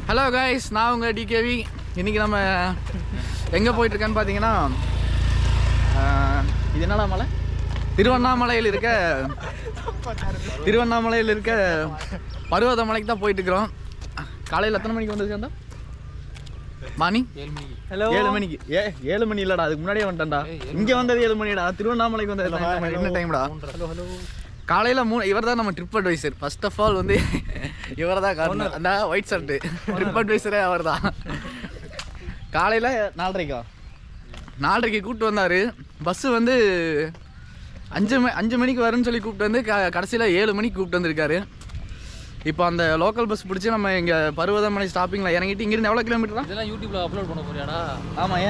Hello guys, நான் உங்கள் DKV. இன்றைக்கி நம்ம எங்கே போயிட்டுருக்கேன்னு பார்த்தீங்கன்னா, இது என்னடா மலை? திருவண்ணாமலையில் இருக்க பருவத மலைக்கு தான் போயிட்டுருக்குறோம். காலையில் எத்தனை மணிக்கு வந்து சேர்ந்தோம்? மணி 7 மணிக்கு. 7 மணி இல்லைடா, அதுக்கு முன்னாடியே வந்துட்டேன்டா. இங்கே வந்தது 7 மணிடா, திருவண்ணாமலைக்கு வந்தது என்ன டைம்டா? காலையில் இவர் தான் நம்ம trip advisor. First of all வந்து இவர் தான் காரணம். அந்த ஒயிட் ஷர்ட்டு ட்ரிப் அட்வைசரே அவர் தான். காலையில் 4:30க்கு கூப்பிட்டு வந்தார். பஸ்ஸு வந்து 5 மணிக்கு வரும்னு சொல்லி கூப்பிட்டு வந்து கடைசியில் 7 மணிக்கு கூப்பிட்டு வந்திருக்காரு. இப்போ அந்த லோக்கல் பஸ் பிடிச்சி நம்ம இங்கே பருவதமலை ஸ்டாப்பிங்கில் இறங்கிட்டு இங்கிருந்து எவ்வளோ கிலோமீட்டரா? இதெல்லாம் யூடியூப்பில் அப்லோட் பண்ண போறியாடா? ஆமாம்.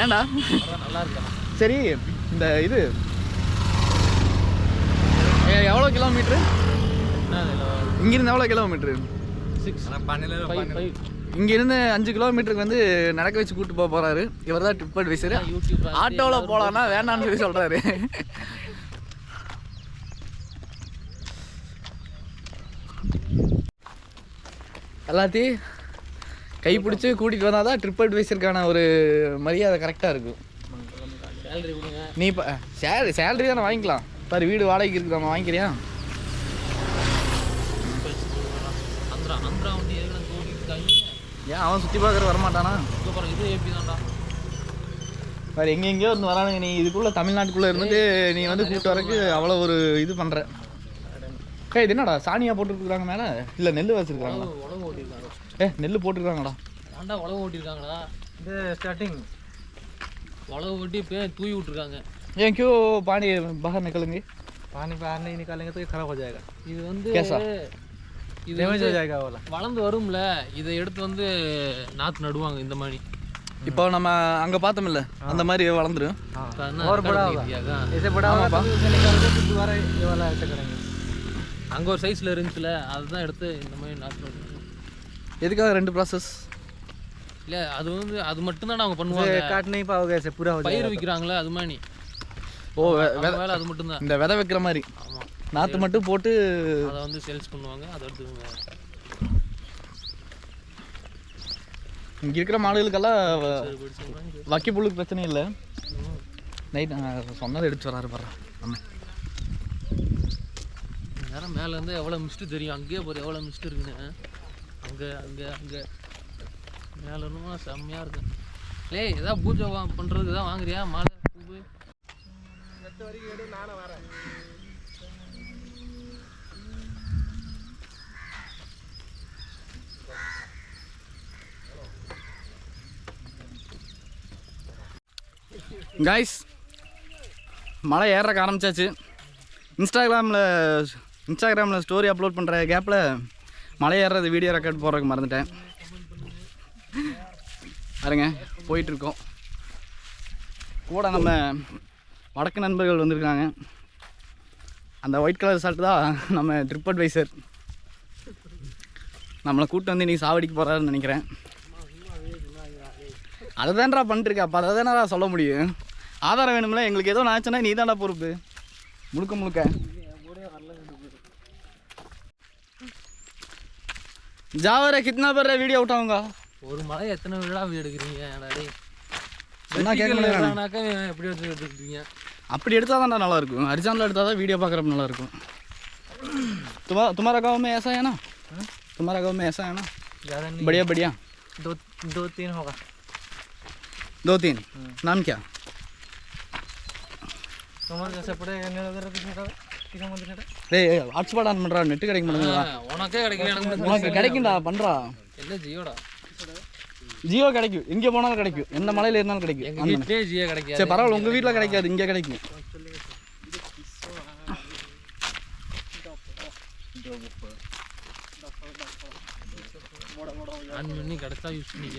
ஏன்டா? நல்லா இருக்கா? சரி, இந்த இது எவ்வளோ கிலோமீட்ரு? இங்கிருந்து எவ்வளோ கிலோமீட்ரு? 6 இங்கிருந்து 5 கிலோமீட்டருக்கு வந்து நடக்க வச்சு கூப்பிட்டு போக போகிறாரு. இவர் தான் ட்ரிப் அட்வைசர். ஆட்டோவில் போகலான்னா வேண்டாம்னு சொல்லி சொல்கிறாரு. எல்லாத்தையும் கைப்பிடிச்சி கூட்டிகிட்டு வந்தால் தான் ட்ரிப் அட்வைசருக்கான ஒரு மரியாதை கரெக்டாக இருக்கும். நீ இப்போ சேலரி தானே வாங்கிக்கலாம். சார், வீடு வாடகைக்கு இருக்குது, நம்ம வாங்கிக்கிறியா? ஏன் அவன் சுற்றி பார்க்குற வரமாட்டானா? வேறு எங்கெங்கேயோ இருந்து வரானுங்க. நீ இதுக்குள்ளே தமிழ்நாட்டுக்குள்ளே இருந்துட்டு நீ வந்து கூப்பிட்டு வரக்கு அவ்வளோ ஒரு இது பண்ணுற. இது என்னடா சாணியாக போட்டுருக்குறாங்க மேலே? இல்லை நெல் வச்சுருக்காங்களா? நெல் போட்டுருக்காங்கடா. உழவு ஓட்டிருக்காங்களா? இது ஸ்டார்டிங் உழவு ஓட்டி இப்போ தூவி விட்டுருக்காங்க. ஏன் क्यों पानी बाहर निकलेंगे? पानी बाहर नहीं निकालेंगे तो ये खराब हो जाएगा. இது வந்து இது டேமேஜ் हो जाएगा वाला. வளர்ந்து வரும்ல, இதை எடுத்து வந்து நாத்து நடுவாங்க இந்த மாதிரி. இப்போ நம்ம அங்கே பார்த்தோம்ல, அந்த மாதிரி வளர்ந்துரும். और बड़ा होगा, ऐसे बड़ा होगा तो उसे निकाल के फिर दोबारा ये वाला ऐसे करेंगे. அங்கே ஒரு சைஸில் இருந்துச்சுல, அதுதான் எடுத்து இந்த மாதிரி நாற்று நடுவாங்க. எதுக்காக 2 ப்ராசஸ்? இல்லை, அது வந்து அது மட்டும்தான் அவங்க பண்ணுவாங்க. काट नहीं पाओगे ऐसे पूरा हो जाएगा. பயிர் விற்கிறாங்களே அது மாதிரி. ஓ, வேலை அது மட்டும்தான். இந்த விதை வைக்கிற மாதிரி. ஆமாம், நாற்று மட்டும் போட்டு அதை வந்து சேல்ஸ் பண்ணுவாங்க. அதை எடுத்துக்கோங்க. இங்கே இருக்கிற மாடுகளுக்கெல்லாம் வக்கி புல்லுக்கு பிரச்சனை இல்லை. நைட் சொன்னதை எடுத்து வராரு பாரு. ஆமாம், நேரம் மேலேருந்து எவ்வளோ மிஸ்ட்டு தெரியும். அங்கேயே போகிற எவ்வளோ மிஸ்ட்டு இருக்குன்னு. அங்கே அங்கே அங்கே மேலே இன்னும் செம்மையாக இருக்கும். எதாவது பூஜை பண்ணுறதுக்கு தான் வாங்குறியா மாலை பூ? நானும் வரேன். கைஸ், மழை ஏறக்க ஆரம்பிச்சாச்சு. இன்ஸ்டாகிராமில் ஸ்டோரி அப்லோட் பண்ணுற கேப்பில் மழை ஏறுறது வீடியோ ரெக்கார்ட் போடுறதுக்கு மறந்துட்டேன். பாருங்க, போயிட்டுருக்கோம். கூட நம்ம வடக்கு நண்பர்கள் வந்திருக்காங்க. அந்த ஒயிட் கலர் ஷர்ட் தான் நம்ம ட்ரிப் அட்வைசர். நம்மளை கூப்பிட்டு வந்து இன்றைக்கி சாவடிக்கு போகிறாருன்னு நினைக்கிறேன். அதை தான்டா பண்ணிட்டுருக்கா. அப்போ அதை தானடா சொல்ல முடியும். ஆதாரம் வேணும்ல. எங்களுக்கு ஏதோ ஆச்சுன்னா நீ தான்டா பொறுப்பு முழுக்க. ஜாவர கிட்னா பேர் வீடியோ அவுட் ஆகுங்க. ஒரு மழை எத்தனை விழா எடுக்கிறீங்க? எப்படி எடுத்துக்கிட்டீங்க? அப்படி எடுத்தால் தான்டா நல்லாயிருக்கும். ஹரிசானில் எடுத்தால் தான் வீடியோ பார்க்குறப்ப நல்லாயிருக்கும். तुम्हारा गाँव में ऐसा है ना? तुम्हारा गाँव में ऐसा है ना? बढ़िया 2-3 होगा. 2-3. नाम क्या? तुम्हारे जैसे पड़े ஹாட்ஸ்பாட் ஆன் பண்ணுறா. நெட்டு கிடைக்க மாட்டேங்குதா? உனக்கே கிடைக்கல. உனக்கு கிடைக்கும்டா, பண்ணுறா. என்ன ஜியோடா? ஜியோ கிடைக்கும். எங்கே போனாலும் கிடைக்கும். எந்த மலையில் இருந்தாலும் கிடைக்கும். எங்கள் வீட்டிலே ஜியோ கிடைக்காது. சரி, பரவாயில்ல. உங்கள் வீட்டில் கிடைக்காது, இங்கே கிடைக்கும். ஆன் பண்ணி கிடைச்சா யூஸ் பண்ணிக்க.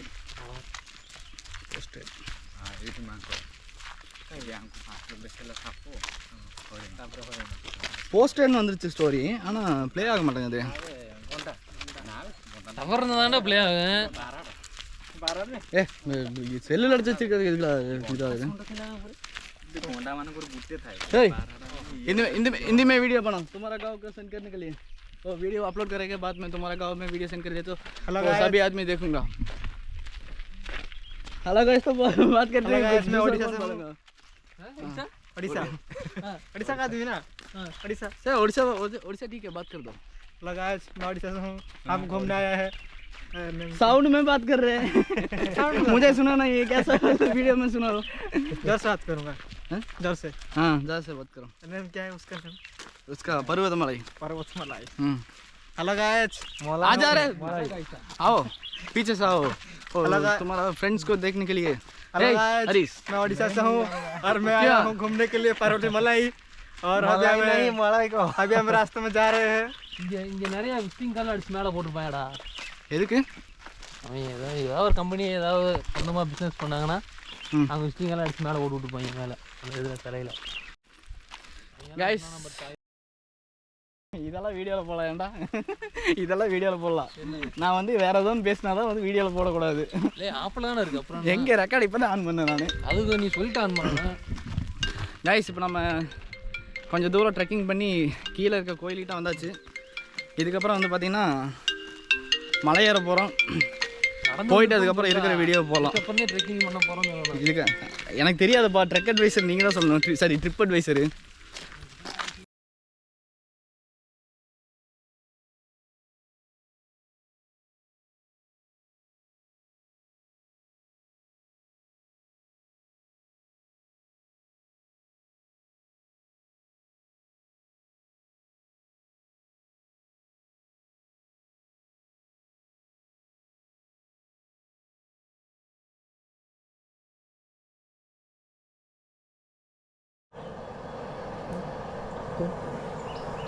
போஸ்டர்னு வந்துருச்சு ஸ்டோரி, ஆனால் ப்ளே ஆக மாட்டேங்குது. தவறுன்னு தானே ப்ளே ஆகும். செல்லில் அடிச்சு வச்சிருக்கிறது இதாகுது. हिंदी में वीडियो बनाओ. तुम्हारा गाँव का सेंड करने के लिए वो वीडियो अपलोड करने के बाद मैं तुम्हारा गाँव में वीडियो सेंड कर देता हेलो हूँ, सभी आदमी देखूंगा। हेलो गाइस, तो बात करते हैं। मैं ओडिशा से हूँ। ऐसा? ओडिशा ओडिशा का आदमी ना? ओडिशा सर ओडिशा ओडिशा ठीक है, बात कर दो। लगा मैं ओडिशा से हूँ। आप घूमने आया है? साउंड में बात कर रहे हैं। मुझे सुना नहीं है, कैसा वीडियो में सुना लो। जोर से बात करूँगा। जोर से? हाँ, जोर से बात करो। नेम क्या है उसका? नाम उसका पर्वतमलाई। पर्वतमलाई। हेलो गाइस, मौला आ जा रहे, आओ पीछे से आओ। हेलो गाइस, तुम्हारा फ्रेंड्स को देखने के लिए। Hello Hey, guys, Harish. मैं ओडिशा से हूँ और मैं आया हूँ घूमने के लिए पर्वतमलाई। और अभी हम रास्ते में जा रहे हैं। இங்கே நிறைய விசிட்டிங் கார்டு அடிச்சு மேலே போட்டுருப்பாங்கடா. எதுக்கு? அவன் ஏதாவது ஒரு கம்பெனி ஏதாவது சொந்தமாக பிஸ்னஸ் பண்ணாங்கன்னா அவங்க விசிட்டிங் கார்டு அடிச்சு மேலே போட்டு விட்டுப்பாங்க மேலே அந்த இதில் சிலையில். கைஸ், இதெல்லாம் வீடியோவில் போடலாம்டா. இதெல்லாம் வீடியோவில் போடலாம். நான் வந்து வேற எதுவும் பேசினா தான் வந்து வீடியோவில் போடக்கூடாது. இல்லை ஆப்பில் தானே இருக்குது. அப்புறம் எங்கே ரெக்கார்டு இப்போ தான் ஆன் பண்ணேன் நான். அதுக்கு நீ சொல்லிட்டு ஆன் பண்ணேன். கைஸ், இப்போ நம்ம கொஞ்சம் தூரம் ட்ரெக்கிங் பண்ணி கீழே இருக்க கோயில்கிட்ட வந்தாச்சு. இதுக்கப்புறம் வந்து பார்த்திங்கன்னா மலையேற போகிறோம். போயிட்டு அதுக்கப்புறம் இருக்கிற வீடியோ போகலாம். அப்புறம் ட்ரெக்கிங் பண்ண போகிறோம். இதுக்கு எனக்கு தெரியாதுப்பா, ட்ரெக் அட்வைசர் நீங்கள் தான் சொல்லணும். சரி, ட்ரிப் அட்வைசரு.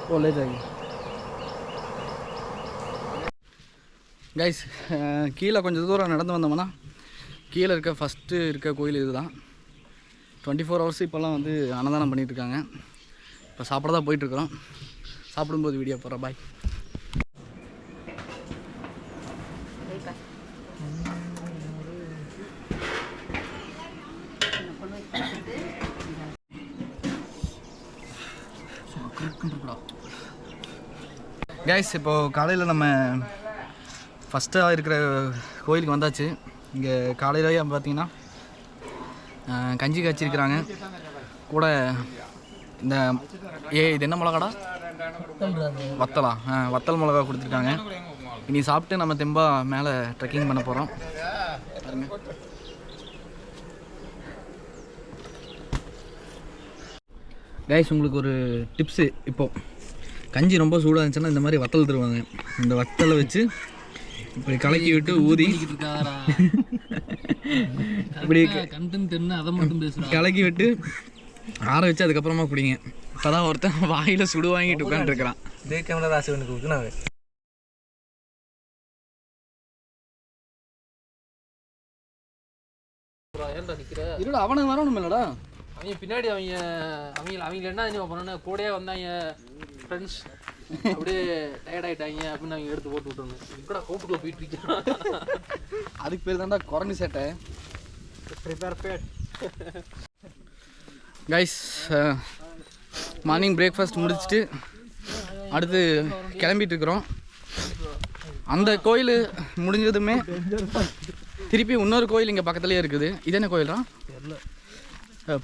वो ले जाएगी. கைஸ், கீழே கொஞ்சம் தூரம் நடந்து வந்தோம்னா கீழே இருக்க ஃபஸ்ட்டு இருக்க கோயில் இதுதான். 24 hours இப்போல்லாம் வந்து அன்னதானம் பண்ணிகிட்ருக்காங்க. இப்போ சாப்பிட தான் போயிட்டுருக்குறோம். சாப்பிடும்போது வீடியோ போடுறோம். பாய். கைஸ், இப்போது காலையில் நம்ம ஃபஸ்ட்டாக இருக்கிற கோயிலுக்கு வந்தாச்சு. இங்கே காலையிலேயே பார்த்தீங்கன்னா கஞ்சி காய்ச்சிருக்கிறாங்க. கூட இந்த இது என்ன மிளகாடா? வத்தலா? வத்தல் மிளகா கொடுத்துருக்காங்க. இனி சாப்பிட்டு நம்ம தெம்பா மேலே ட்ரெக்கிங் பண்ண போகிறோம். கைஸ், உங்களுக்கு ஒரு டிப்ஸு. இப்போது கஞ்சி ரொம்ப சூடாக இருந்துச்சுன்னா இந்த மாதிரி வத்தல் தருவாங்க. இந்த வத்தலை வச்சு இப்படி கலக்கி விட்டு ஊதி இப்படி அதை மட்டும் பேசுகிறேன். கலக்கி விட்டு ஆற வச்சு அதுக்கப்புறமா குடிங்க. இப்போ தான் ஒருத்தன் வாயில் சுடு வாங்கிட்டு உட்காந்துருக்கிறான். இருடா, அவனுக்கு வரணும் இல்லடா. அவங்க பின்னாடி அவங்க என்ன பண்ணணும், கூடயே வந்தாங்க ஃப்ரெண்ட்ஸ். அப்படியே டயர்ட் ஆகிட்டாங்க அப்படின்னு அவங்க எடுத்து போட்டு விட்டுருங்க. இப்படா கோப்புக்குள்ள போயிட்டு இருக்கேன். அதுக்கு பேர் தான்டா குரங்கு சேட்டை. கைஸ், மார்னிங் பிரேக்ஃபாஸ்ட் முடிச்சுட்டு அடுத்து கிளம்பிட்டு இருக்கிறோம். அந்த கோயில் முடிஞ்சதுமே திருப்பி இன்னொரு கோயில் இங்கே பக்கத்துலேயே இருக்குது. இது என்ன கோயிலா?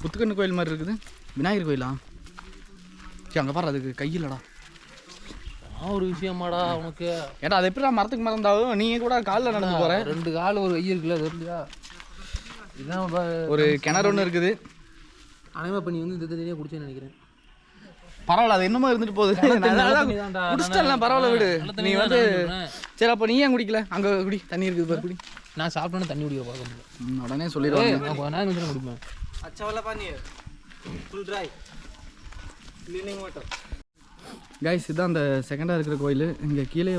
புத்துக்கண்ணு கோயில் மாதிரி இருக்குது. விநாயகர் கோயிலா? சரி, அங்கே பாரு, அதுக்கு கையிலடா. ஒரு விஷயமாடா உனக்கு. ஏடா, அது எப்படி மரத்துக்கு மறந்தாலும் நீங்கள் கூட காலில் நடந்து போகிறேன். 2 கால் ஒரு கை இருக்குல்ல, அது இல்லையா? இதுதான் ஒரு கிணறு ஒன்று இருக்குது. அனைவா பண்ணி வந்து இந்த தண்ணியாக குடிச்சேன்னு நினைக்கிறேன். பரவாயில்ல, அது என்னமோ இருந்துட்டு போகுது. குடிச்சிட்டலாம், பரவாயில்ல விடு. நீ வந்து சரி, அப்போ நீ ஏன் குடிக்கல? அங்கே குடி, தண்ணி இருக்குது பாரு, குடி. நான் சாப்பிட்டோன்னு தண்ணி குடிக்க பார்க்க முடியும். உடனே சொல்லிடுவாங்க. நான் கொஞ்சம் குடிப்பேன். अच्छा वाला पानी है, full dry cleaning water. Guys, இதுதான் அந்த செகண்டாக இருக்கிற கோயில். இங்கே கீழே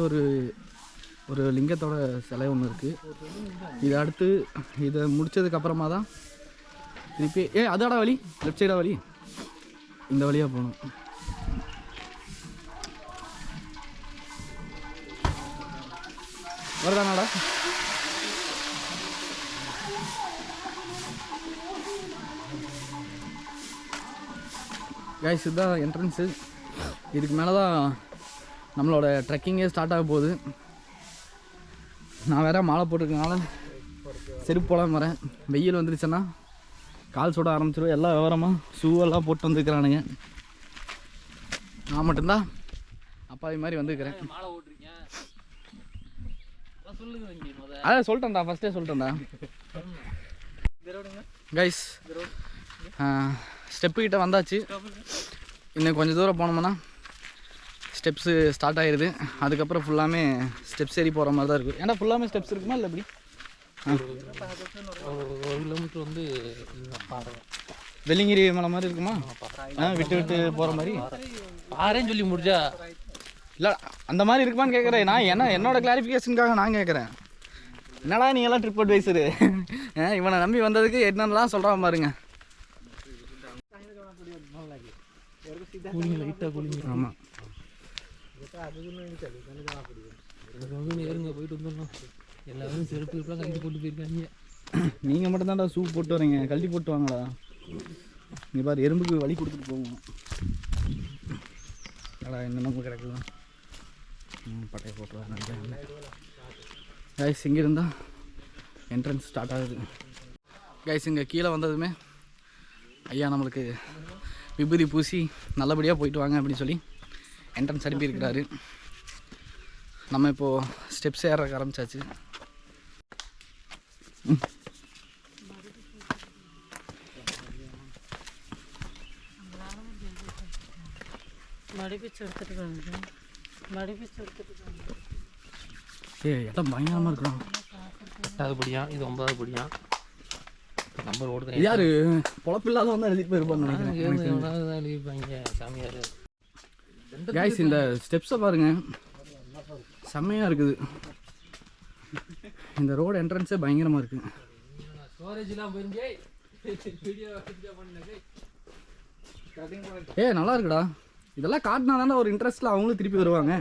ஒரு லிங்கத்தோட சிலை ஒன்று இருக்குது. இது அடுத்து இதை முடித்ததுக்கப்புறமா தான் திருப்பி அதாடா வழி, லெஃப்ட் சைடாக வழி, இந்த வழியாக போகணும். வருதானாடா? கைஸ், இதுதான் என்ட்ரன்ஸு. இதுக்கு மேலே தான் நம்மளோட ட்ரெக்கிங்கே ஸ்டார்ட் ஆக போகுது. நான் வேறு மாலை போட்டிருக்கனால செருப்பு போடாமல் வரேன். வெயில் வந்துருச்சுன்னா கால் சுட ஆரம்பிச்சிடும். எல்லாம் விவரமாக ஷூவெல்லாம் போட்டு வந்துருக்கிறானுங்க. நான் மட்டும்தான் அப்பாவி மாதிரி வந்துருக்கிறேன். மாலை ஓட்டுறீங்க சொல்லுங்க. அதான் சொல்லிட்டேன்டா, ஃபஸ்ட்டே சொல்லிட்டேன்டா. கைஸ் ஸ்டெப்பு கிட்ட வந்தாச்சு. இன்னும் கொஞ்சம் தூரம் போனோம்னா ஸ்டெப்ஸு ஸ்டார்ட் ஆகிடுது. அதுக்கப்புறம் ஃபுல்லாமே ஸ்டெப்ஸ் ஏறி போகிற மாதிரி தான் இருக்கும். ஏன்னா ஃபுல்லாமே ஸ்டெப்ஸ் இருக்குமா இல்லை எப்படி? 1 கிலோமீட்டர் வந்து வெள்ளிங்கிரி மலை மாதிரி இருக்குமா? விட்டு விட்டு போகிற மாதிரி பாருன்னு சொல்லி முடிஞ்சா இல்லை அந்த மாதிரி இருக்குமான்னு கேட்குறேன். நான் என்னோட கிளாரிஃபிகேஷனுக்காக நான் கேட்குறேன். என்னடா நீங்களாம் ட்ரிப் அட்வைஸரு, இவனை நம்பி வந்ததுக்கு என்னென்னலாம் சொல்கிறான் பாருங்க. ஆமாம் ஏறுங்க போயிட்டு வந்துடணும். எல்லாரும் செருப்பு இப்பெல்லாம் கழட்டி போட்டு போயிருக்காங்க. நீங்கள் மட்டும்தான்டா ஷூ போட்டு வரீங்க, கழட்டி போட்டு வாங்களா. இங்கே பாரு எறும்புக்கு வழி கொடுத்துட்டு போவோம். அடா என்னென்ன கிடக்குது. பட்டையை போட்டு வரேன். கைஸ் இங்கே இருந்தால் என்ட்ரன்ஸ் ஸ்டார்ட் ஆகுது. கைஸ் இங்கே கீழே வந்ததுமே ஐயா நம்மளுக்கு விபூதி பூசி நல்லபடியாக போயிட்டு வாங்க அப்படின்னு சொல்லி என்ட்ரன்ஸ் அனுப்பியிருக்கிறாரு. நம்ம இப்போது ஸ்டெப்ஸ் ஏறக்க ஆரம்பிச்சாச்சு. இடம் பயங்கரமாக இருக்கிறோம். 8வது படியா, இது 9வது படியா. நம்பர் ஓடுது. யாரு பொழப்பில்லாத வந்து எழுதிட்டு போயிருப்பான்னு நினைக்கிறேன். எழுதிருப்பாங்க சாமியார். கைஸ் இந்த ஸ்டெப்ஸை பாருங்க, செம்மையாக இருக்குது. இந்த ரோடு என்ட்ரன்ஸே பயங்கரமாக இருக்குது. நல்லா இருக்குடா. இதெல்லாம் காட்டினா தானே ஒரு இன்ட்ரெஸ்ட்டில் அவங்களும் திருப்பி வருவாங்க.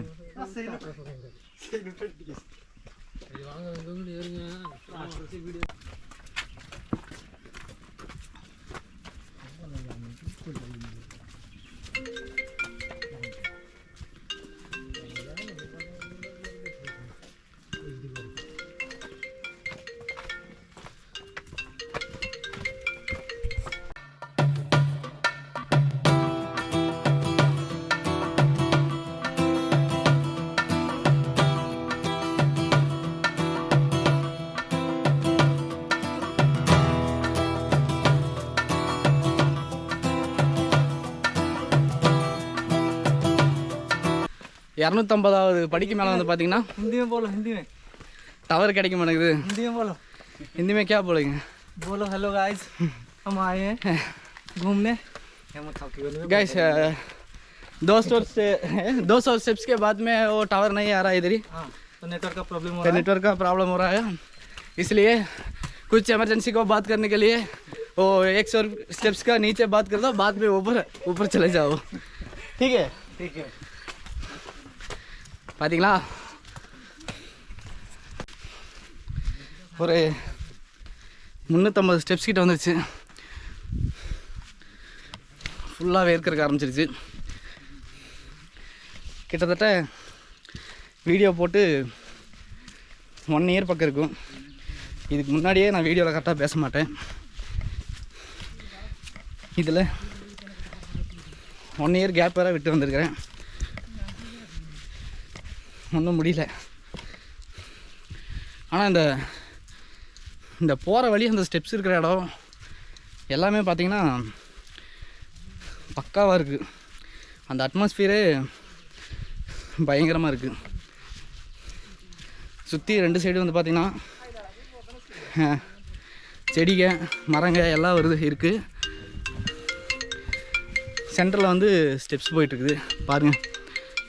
இரநூத்தம்பதாவது படிக்கு மேலே வந்து பார்த்தீங்கன்னா हिंदी में बोलो, हिंदी में टावर கிடைக்க மாட்டேங்குது. हिंदी में बोलो, हिंदी में क्या बोलेंगे? बोलो हेलो गाइस, हम आए हैं घूमने. गाइस 200 स्टेप्स के बाद में वो टावर नहीं आ रहा इधर ही. हाँ तो नेटवर्क का प्रॉब्लम हो रहा है. नेटवर्क का प्रॉब्लम हो रहा है, इसलिए कुछ इमरजेंसी को बात करने के लिए वो 100 स्टेप्स का नीचे बात कर दो, बाद में ऊपर चले जाओ. ठीक है, ठीक है. பார்த்தீங்களா ஒரு 350 ஸ்டெப்ஸ் கிட்ட வந்துருச்சு. ஃபுல்லாக வேர்க்கறக்க ஆரம்பிச்சிருச்சு. கிட்டத்தட்ட வீடியோ போட்டு 1 இயர் பக்கம் இருக்கும். இதுக்கு முன்னாடியே நான் வீடியோவில் கரெக்டாக பேச மாட்டேன். இதில் 1 இயர் கேப் வேறு விட்டு வந்திருக்கிறேன். ஒன்றும் முடியல. ஆனால் இந்த போகிற வழி, அந்த ஸ்டெப்ஸ் இருக்கிற இடம் எல்லாமே பார்த்திங்கன்னா பக்காவாக இருக்குது. அந்த அட்மாஸ்பியரே பயங்கரமாக இருக்குது. சுற்றி 2 சைடு வந்து பார்த்திங்கன்னா செடிங்க மரங்க எல்லாம் இருக்குது. சென்டரில் வந்து ஸ்டெப்ஸ் போயிட்டுருக்குது. பாருங்கள்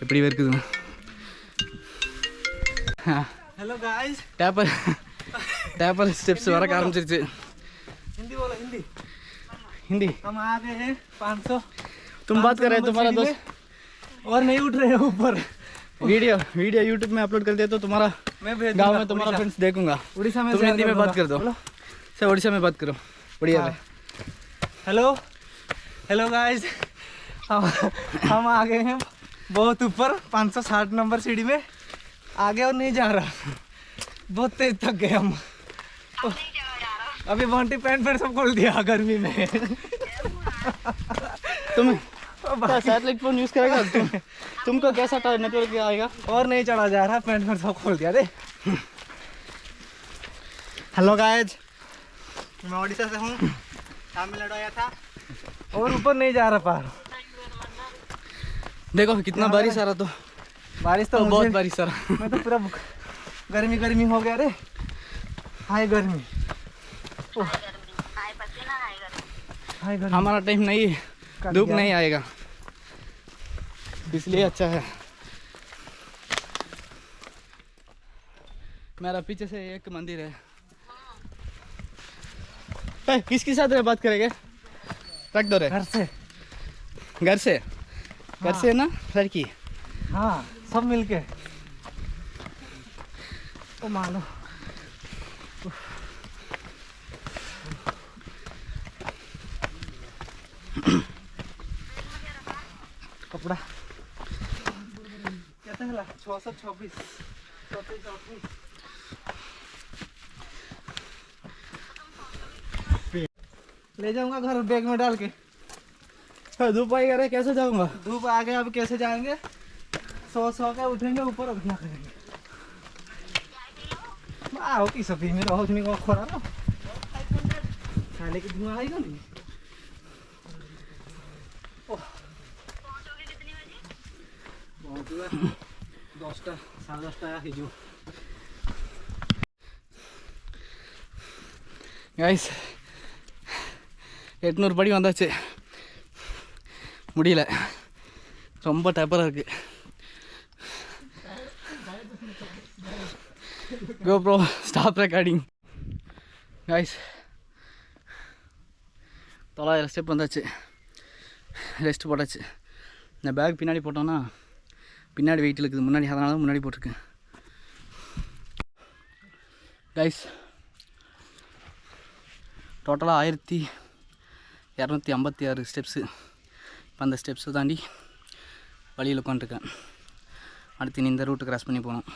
எப்படி இருக்குதுன்னு. हेलो गाइस, टैपर स्टेप्स वरा आरம்பிச்சிருச்சு. हिंदी बोलो, हिंदी. हिंदी हम आ गए हैं 500. तुम बात कर रहे हो, तुम्हारा दोस्त और नहीं उठ रहे हैं ऊपर. वीडियो यूट्यूब में अपलोड कर दिया तो तुम्हारा मैं भेज गांव में तुम्हारा फ्रेंड्स देखूंगा. उड़ीसा में तुम हिंदी में बात कर दो. सर उड़ीसा में बात करो. बढ़िया है. हेलो गाइस, हम आ गए हैं बहुत ऊपर 560 नंबर सीढ़ी में आगे और नहीं जा रहा, बहुत तेज थक गए हम। अभी बंटी पैंट पैंट सब खोल दिया गर्मी में। तुम सैटेलाइट फोन यूज करेगा तुमको कैसा नेटवर्क आएगा? और नहीं चढ़ा जा रहा, पैंट पैंट सब खोल दिया दे। हेलो गाइज, मैं ओडिशा से हूँ, तमिलनाडु आया था और ऊपर नहीं जा रहा पार। देखो कितना बारिश आ रहा, तो बारिश तो बहुत बारिश आ रहा। मैं तो पूरा गर्मी गर्मी हो गया रे, हाय गर्मी, हाय गर्मी। हमारा टाइम नहीं, धूप नहीं आएगा इसलिए अच्छा है। मेरा पीछे से एक मंदिर है। किसके साथ बात करेंगे? रख दो रे। घर से घर से घर से ना लड़की। हाँ सब मिलके। ओ मानो कपड़ा कहते हैं 626 ले जाऊंगा घर बैग में डाल के। धूप आएगा रे, कैसे जाऊंगा? धूप आ गया, अब कैसे जाएंगे? सो के उठेंगे ऊपर, अब क्या करेंगे? आओ की सभी में रहो, उसमें को खोरा रहो खाने की धुआं आएगा नहीं। पहुँचूगा 10टा 10:30 हिजो। गाइस 800 படி வந்தாச்சு, முடியல, ரொம்ப டப்பராக இருக்கு. GoPro stop recording. Guys 900 step வந்தாச்சு, ரெஸ்ட் போட்டாச்சு. இந்த பேக் பின்னாடி போட்டோன்னா பின்னாடி வெயிட் இருக்குது முன்னாடி, அதனால தான் முன்னாடி போட்டிருக்கேன். गाइस டோட்டலாக 1256 ஸ்டெப்ஸு. இப்போ அந்த ஸ்டெப்ஸை தாண்டி வழியில் உட்காந்துருக்கேன். அடுத்து நீ இந்த ரூட்டு கிராஸ் பண்ணி போகணும்.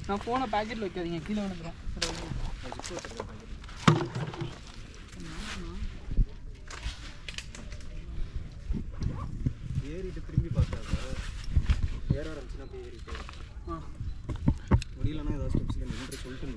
நான் ஃபோனை பேக்கெட்டில் வைக்காதீங்க, கீழே விழுந்துடும். ஏறிட்டு திரும்பி பார்த்தாங்க ஏற ஆரம்பிச்சுன்னா போய் ஏறிட்டு முடியலன்னா ஏதாவது ஸ்டெப்ஸில் நின்று சொல்லிட்டு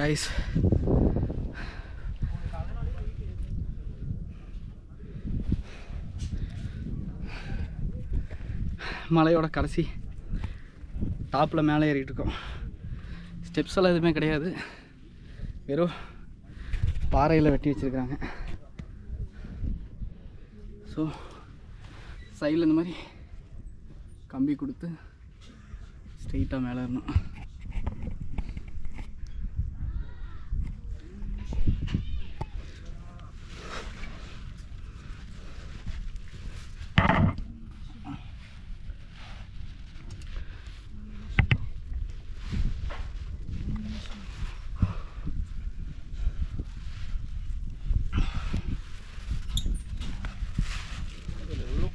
கைஸ் மலையோட கடைசி டாப்பில் மேலே ஏறிட்டு இருக்கோம். ஸ்டெப்ஸ் எல்லாம் எதுவுமே கிடையாது, வெறும் பாறையில் வெட்டி வச்சுருக்காங்க. ஸோ சைடில் இந்த மாதிரி கம்பி கொடுத்து ஸ்ட்ரெயிட்டாக மேலே ஏறணும்.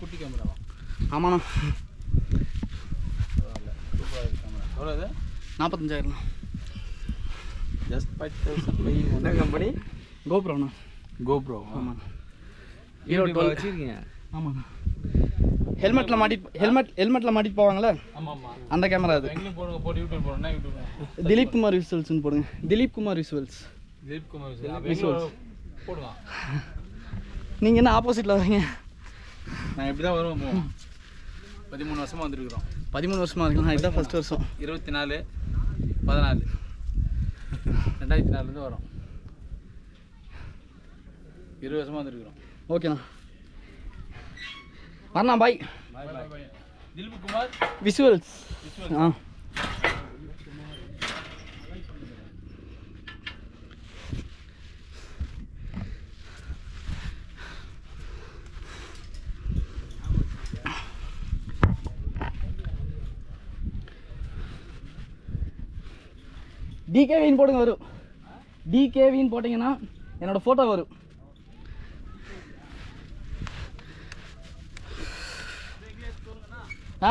குட்டி கேமராவா? ஆமாண்ணா. எவ்வளோ இது? 45,000. ஜஸ்ட் 5,000. என்ன கம்பெனி? கோப்ரோண்ணா. கோப்ரோ. ஆமாண்ணா. ஹீரோ 12 வச்சுருக்கீங்க? ஆமாண்ணா. ஹெல்மெட்டில் மாட்டிட்டு போவாங்களே, அந்த கேமரா அது. போட்டு யூடியூப் போடுறேன்னா யூடியூப் திலீப் குமார் விசுவல்ஸ்னு போடுங்க. திலீப் குமார் விசுவல்ஸ் போடுவான். நீங்கள் என்ன ஆப்போசிட்டில் வரீங்க? நான் இப்படி தான் வருவோம். 13 வருஷமாக வந்துருக்குறோம். 13 வருஷமாக இருக்குண்ணா. இதுதான் ஃபஸ்ட் வருஷம். 24/14 2004 வரோம். 20 வருஷமாக வந்துருக்குறோம். ஓகேண்ணா, வரண்ணா. பாய். திலீப் குமார் விசுவல்ஸ். ஆ டிகேவின்னு போடுங்க, வரும். டிகேவின்னு போட்டிங்கன்னா என்னோடய ஃபோட்டோ வரும்.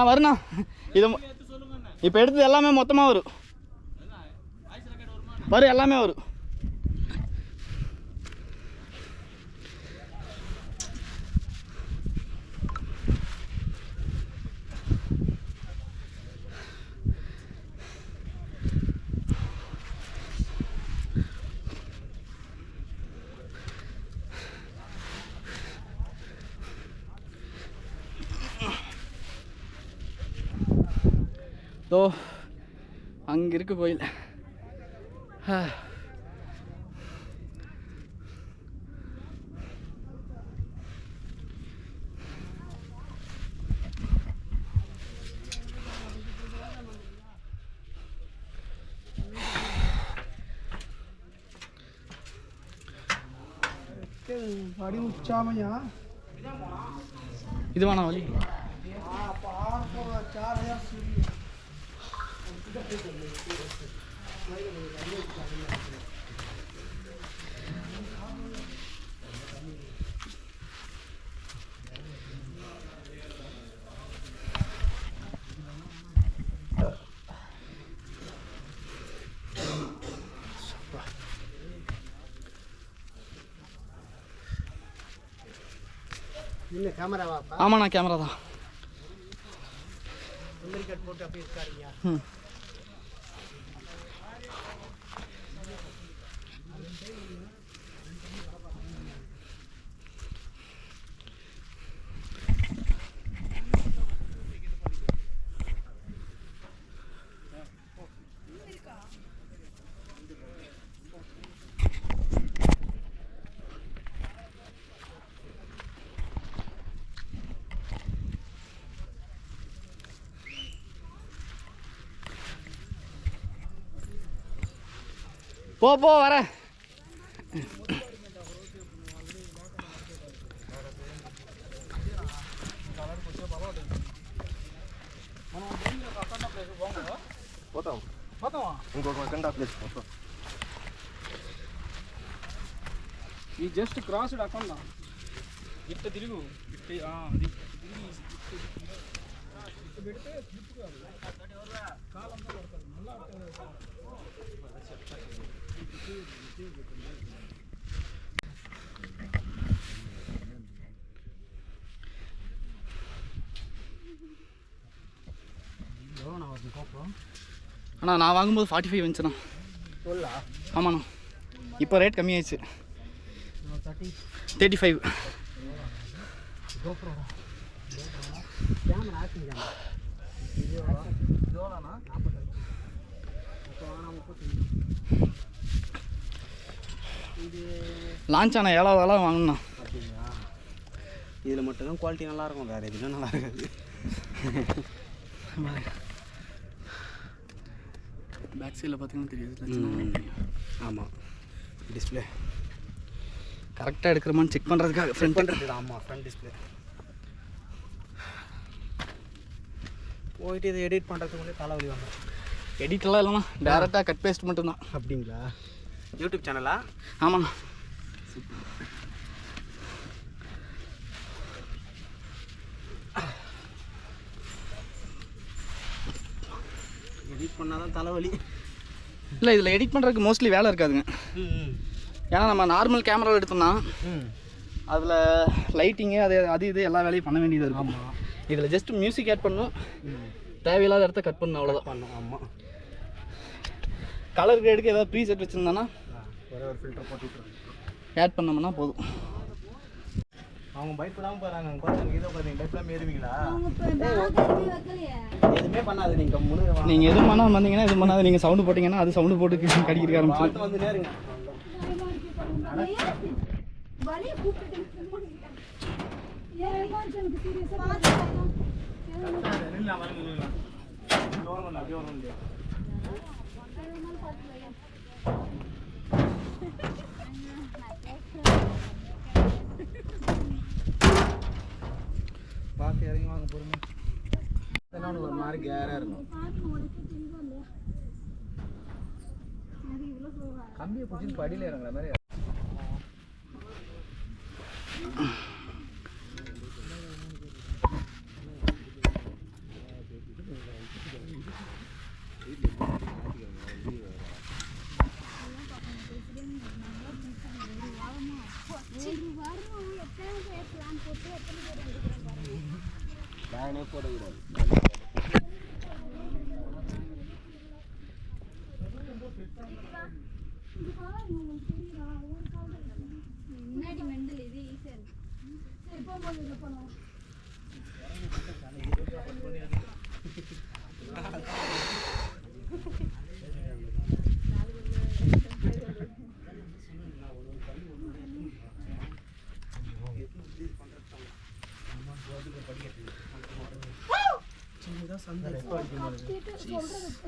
வருண்ணா. இது இப்போ எடுத்தது எல்லாமே மொத்தமாக வரும். எல்லாமே வரும். ஸோ அங்கே இருக்கு கோயில். இது வேணா வழி. ஆமாண்ணா, கேமரா தான். போ வர. We just crossed Akanda. Itta tirigu. Itta adi. அண்ணா நான் வாங்கும்போது 45 வந்துச்சுண்ணா. ஆமாண்ணா இப்போ ரேட் கம்மியாயிடுச்சு 35. லான்ச் ஆன 7வது ஆளாக வாங்கினா. இதில் மட்டும்தான் குவாலிட்டி நல்லாயிருக்கும், வேறு எதுவும் நல்லா இருக்காது. பேக் சைடில் பார்த்தீங்கன்னா தெரியுது. ஆமாம், டிஸ்பிளே கரெக்டாக எடுக்கிறோமான்னு செக் பண்ணுறதுக்காக ஃப்ரண்ட் பண்ணுறது. ஆமாம், ஃப்ரண்ட் டிஸ்பிளே போயிட்டு இதை எடிட் பண்ணுறதுக்குள்ளே தலைவலி வாங்க. எடிட்டெல்லாம் இல்லைண்ணா, டேரெக்டாக கட் பேஸ்ட் மட்டும்தான். அப்படிங்களா? யூடியூப் சேனலா? ஆமாண்ணா. எடிட் பண்ணால் தான் தலைவலி. இல்லை, இதில் எடிட் பண்ணுறதுக்கு மோஸ்ட்லி வேலை இருக்காதுங்க. ஏன்னா நம்ம நார்மல் கேமராவில் எடுத்தோம்னா அதில் லைட்டிங்கு அது இது எல்லா வேலையும் பண்ண வேண்டியது இருக்கும். இதில் ஜஸ்ட் மியூசிக் ஆட் பண்ணணும், தேவையில்லாத இடத்த கட் பண்ணணும், அவ்வளோதான் பண்ணணும். ஆமாம், கலர் கிரேடுக்கு ஏதாவது ப்ரீசெட் வச்சுருந்தானா ஒரே ஒரு ஃபில்டர் போட்டுட்டு ஆட் பண்ணோம்னா போதும். அவங்க பயப்படாமல் போகிறாங்க. குறைச்சாங்க இதை பார்த்தீங்க, பயப்படாமல் ஏறுவீங்களா? எதுவுமே பண்ணாது. நீங்கள் எதுவும் பண்ணாமல் வந்தீங்கன்னா எதுவும் பண்ணாது. நீங்கள் சவுண்டு போட்டிங்கன்னா அது சவுண்டு போட்டு கடிக்கிற ஆரம்பிச்சு வந்து நேருங்க. பார்த்து இறங்கி வாங்க பொறுமை. ஒரு மாதிரி கேராக இருக்கும். கம்பியை பிடிச்சி படியில் இறங்குற மாதிரி.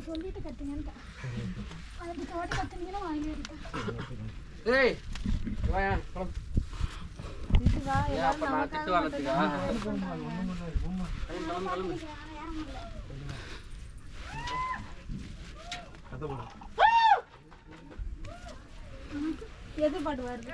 சொல்லிட்டு கத்துங்க. அதுக்கு தோட்ட கத்துனீங்கன்னா வாங்கி ஏய் வாயா போலாம். இதுவா அப்ப நான் திட்டு வாங்கறதுக்கா? எது பாட்டு வருது?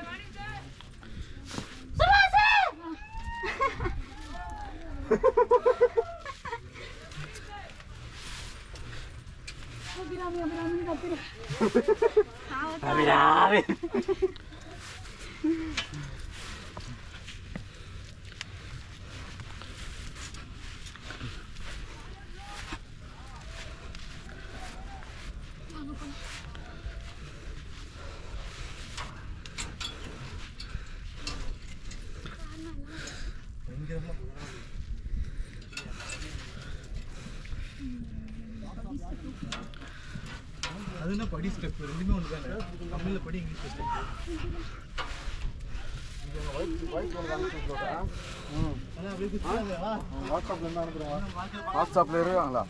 அதுனா படி ஸ்டெப் ரெண்டுமே ஒன்று தானே. தமிழில் படி, இங்கிலீஷ் ஸ்டெப். வாட்ஸ்அப்பில் இருக்காங்களா?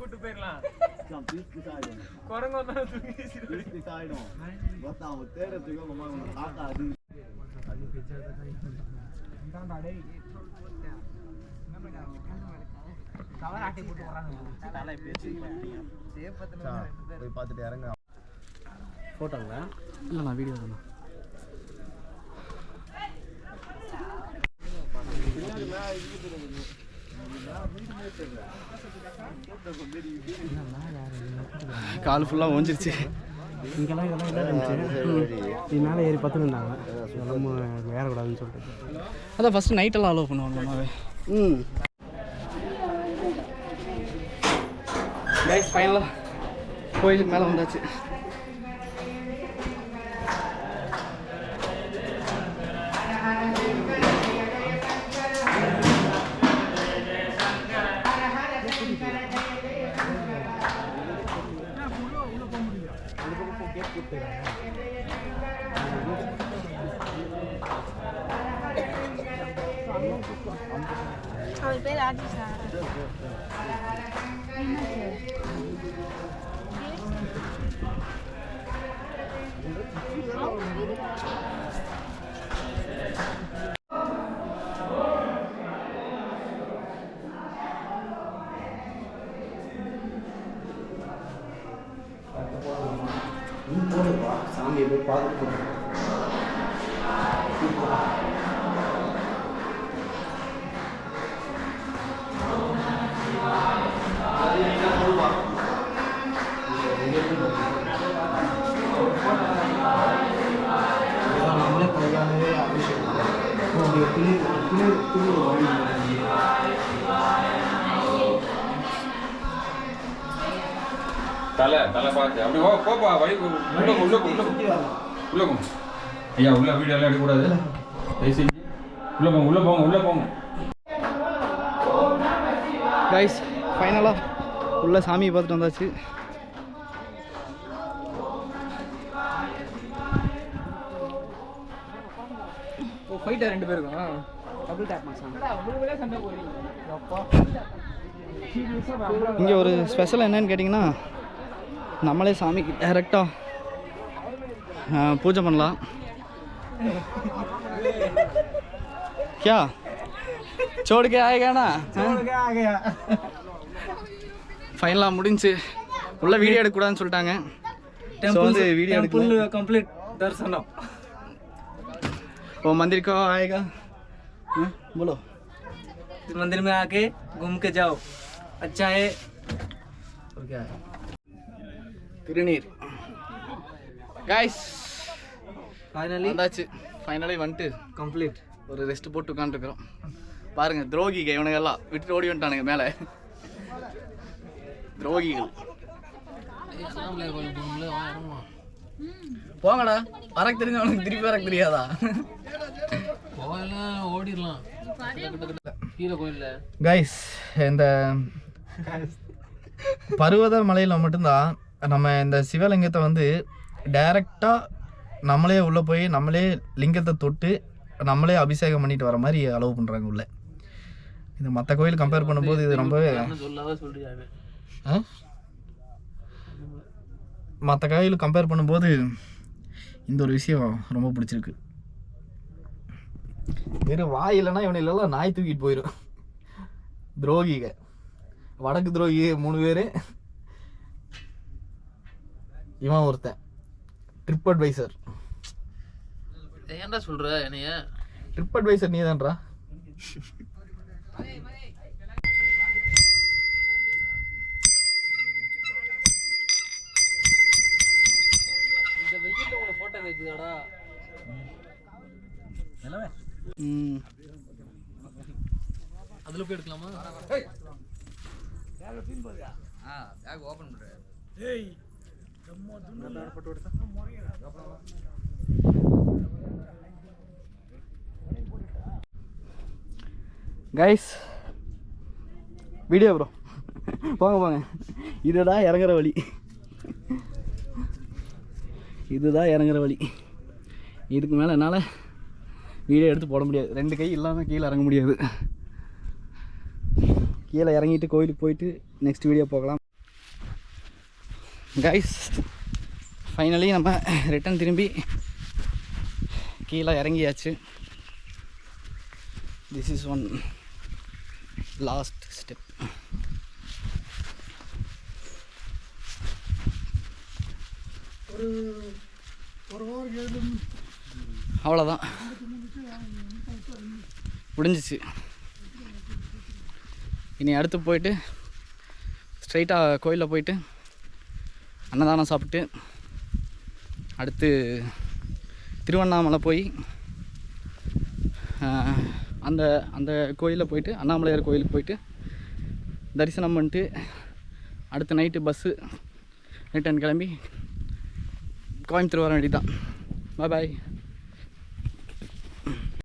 கூட்டு போயிடலாம். குரங்கு வந்தாலும் பார்த்துட்டு இறங்க. போட்டோங்களா? இல்லை, நான் வீடியோ தானே. கால் ஃபுல்லாக ஓஞ்சிருச்சு. இங்கெல்லாம் இதெல்லாம் இதாக இருந்துச்சு. இது மேலே ஏறி பார்த்துருந்தாங்க, நம்ம ஏறக்கூடாதுன்னு சொல்லிட்டு. அதான் ஃபஸ்ட்டு நைட்டெல்லாம் அலோவ் பண்ணுவாங்க அம்மாவே. கைஸ் ஃபைனலாக கோயிலுக்கு மேலே வந்தாச்சு. அவர் பேர் ராஜேஷா. சாமியை போய் பார்த்துட்டு நம்மளே கையாலே அபிஷேகம் தலை பார்த்து அப்படி போப்பா வழி உள்ள போங்க ஐயா. உள்ள வீடியோ எல்லாம் எடுக்கக்கூடாது, தயவு செஞ்சு உள்ள போங்க. கைஸ் ஃபைனலாக உள்ள சாமியை பார்த்துட்டு வந்தாச்சு. ஃபைட்டா 2 பேருக்கும் டபுள் டேப் மாசாங்க. இங்கே ஒரு ஸ்பெஷல் என்னன்னு கேட்டிங்கன்னா, நம்மளே சாமிக்கு டைரெக்டாக பூஜை பண்ணலாம். क्या छोड़ के आएगा ना? ஃபைனலாக முடிஞ்சு. உள்ள வீடியோ எடுக்கக்கூடாதுன்னு சொல்லிட்டாங்க. ஸோ வந்து வீடியோ எடுக்கல. कंप्लीट दर्शन वो मंदिर को आएगा, बोलो. इस मंदिर में आके घूम के जाओ, अच्छा है. और क्या है திருநீர். கைஸ் फाइनली வந்தாச்சு. ஃபைனலி வந்துட்டு कंप्लीट ஒரு ரெஸ்ட் போட்டு உட்காந்துருக்குறோம். பாருங்க துரோகிகள் இவனுங்கெல்லாம் விட்டுட்டு ஓடி வந்துட்டானுங்க மேலே. துரோகிகள் போங்கடா. வரக்கு தெரிஞ்ச அவனுக்கு திருப்பி வரக்கு தெரியாதா? ஓடிடலாம் கீழே கோயில்ல. கைஸ் இந்த பருவத மலையில் மட்டும்தான் நம்ம இந்த சிவலிங்கத்தை வந்து டைரெக்டாக நம்மளே உள்ளே போய் நம்மளே லிங்கத்தை தொட்டு நம்மளே அபிஷேகம் பண்ணிட்டு வர மாதிரி அலோவ் பண்ணுறாங்க உள்ள. இது மற்ற கோயில் கம்பேர் பண்ணும்போது இது ரொம்பவே மற்ற கோயில் கம்பேர் பண்ணும்போது இந்த ஒரு விஷயம் ரொம்ப பிடிச்சிருக்கு. வெறும் வாய் இல்லைன்னா இவனை இல்லைலாம் நாய் தூக்கிட்டு போயிடும். துரோகிக வடக்கு துரோகி 3 பேர், இவன் ஒருத்தன் ட்ரிப் அட்வைசர். ஏன்டா சொல்ற என்னைய? ட்ரிப் அட்வைசர் நீ தான்டா. இந்த வெயில்ல உங்க போட்டோ வைக்குதாடா? அதுல போய் எடுக்கலாமா? பேக் ஓபன் பண்ற. கைஸ் வீடியோ ப்ரோ போங்க. இதுதான் இறங்குற வழி. இதுக்கு மேலே என்னால் வீடியோ எடுத்து போட முடியாது. 2 கை இல்லாமல் கீழே இறங்க முடியாது. கீழே இறங்கிட்டு கோயிலுக்கு போயிட்டு நெக்ஸ்ட் வீடியோ போகலாம். கைஸ் ஃபைனலி நம்ம ரிட்டன் திரும்பி கீழே இறங்கியாச்சு. This is one last step. அவ்வளோதான் முடிஞ்சிச்சு. இனி அடுத்து போயிட்டு ஸ்ட்ரைட்டாக கோயிலில் போயிட்டு அன்னதானம் சாப்பிட்டு அடுத்து திருவண்ணாமலை போய் அந்த அந்த கோயிலில் போயிட்டு அண்ணாமலையார் கோயிலுக்கு போயிட்டு தரிசனம் பண்ணிட்டு அடுத்த நைட்டு பஸ்ஸு ரிட்டர்ன் கிளம்பி கோயம்புத்தூர் வர வேண்டியது தான். பாய்.